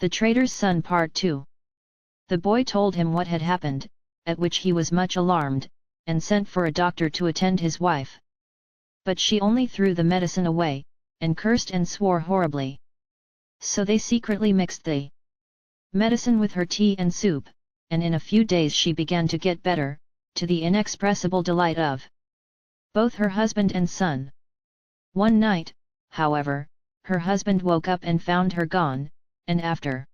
The Trader's Son Part 2. The boy told him what had happened, at which he was much alarmed, and sent for a doctor to attend his wife. But she only threw the medicine away, and cursed and swore horribly. So they secretly mixed the medicine with her tea and soup, and in a few days she began to get better, to the inexpressible delight of both her husband and son. One night, however, her husband woke up and found her gone, and after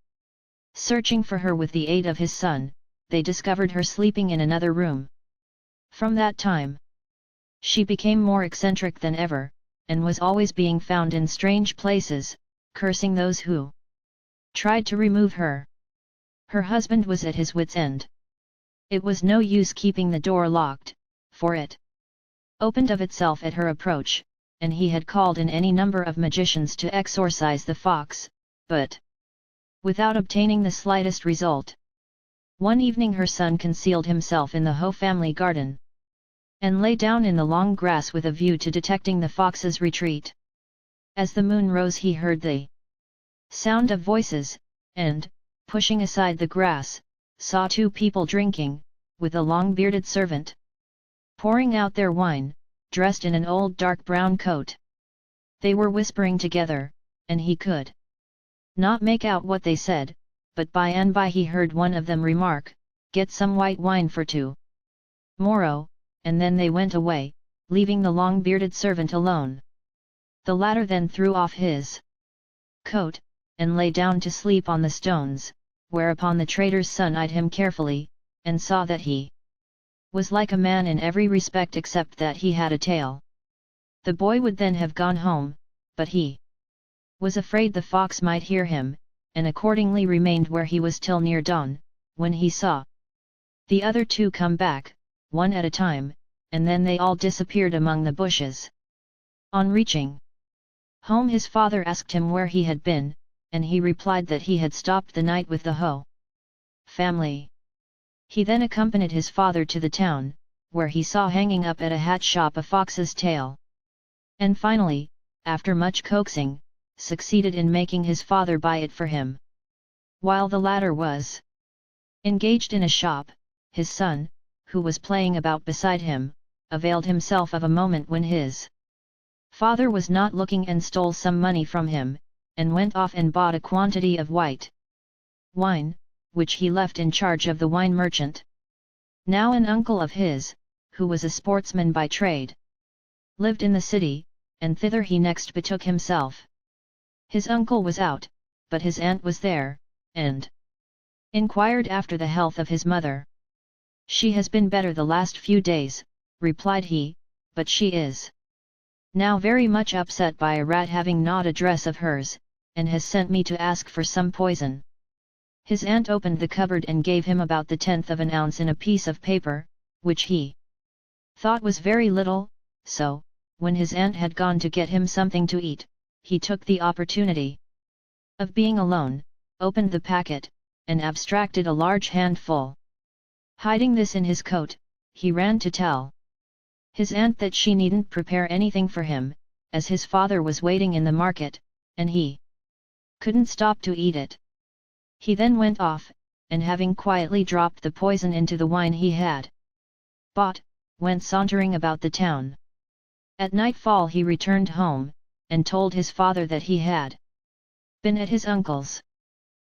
searching for her with the aid of his son, they discovered her sleeping in another room. From that time, she became more eccentric than ever, and was always being found in strange places, cursing those who tried to remove her. Her husband was at his wits' end. It was no use keeping the door locked, for it opened of itself at her approach, and he had called in any number of magicians to exorcise the fox, but without obtaining the slightest result. One evening her son concealed himself in the Ho family garden, and lay down in the long grass with a view to detecting the fox's retreat. As the moon rose he heard the sound of voices, and, pushing aside the grass, saw two people drinking, with a long-bearded servant pouring out their wine, dressed in an old dark brown coat. They were whispering together, and he could not make out what they said, but by and by he heard one of them remark, "Get some white wine for two morrow," and then they went away, leaving the long-bearded servant alone. The latter then threw off his coat, and lay down to sleep on the stones, whereupon the trader's son eyed him carefully, and saw that he was like a man in every respect except that he had a tail. The boy would then have gone home, but he was afraid the fox might hear him, and accordingly remained where he was till near dawn, when he saw the other two come back, one at a time, and then they all disappeared among the bushes. On reaching home his father asked him where he had been, and he replied that he had stopped the night with the Ho family. He then accompanied his father to the town, where he saw hanging up at a hat shop a fox's tail. And finally, after much coaxing, succeeded in making his father buy it for him. While the latter was engaged in a shop, his son, who was playing about beside him, availed himself of a moment when his father was not looking and stole some money from him, and went off and bought a quantity of white wine, which he left in charge of the wine merchant. Now an uncle of his, who was a sportsman by trade, lived in the city, and thither he next betook himself. His uncle was out, but his aunt was there, and inquired after the health of his mother. "She has been better the last few days," replied he, "but she is now very much upset by a rat having gnawed a dress of hers, and has sent me to ask for some poison." His aunt opened the cupboard and gave him about the 1/10 of an ounce in a piece of paper, which he thought was very little, so, when his aunt had gone to get him something to eat, he took the opportunity of being alone, opened the packet, and abstracted a large handful. Hiding this in his coat, he ran to tell his aunt that she needn't prepare anything for him, as his father was waiting in the market, and he couldn't stop to eat it. He then went off, and having quietly dropped the poison into the wine he had bought, went sauntering about the town. At nightfall he returned home, and told his father that he had been at his uncle's.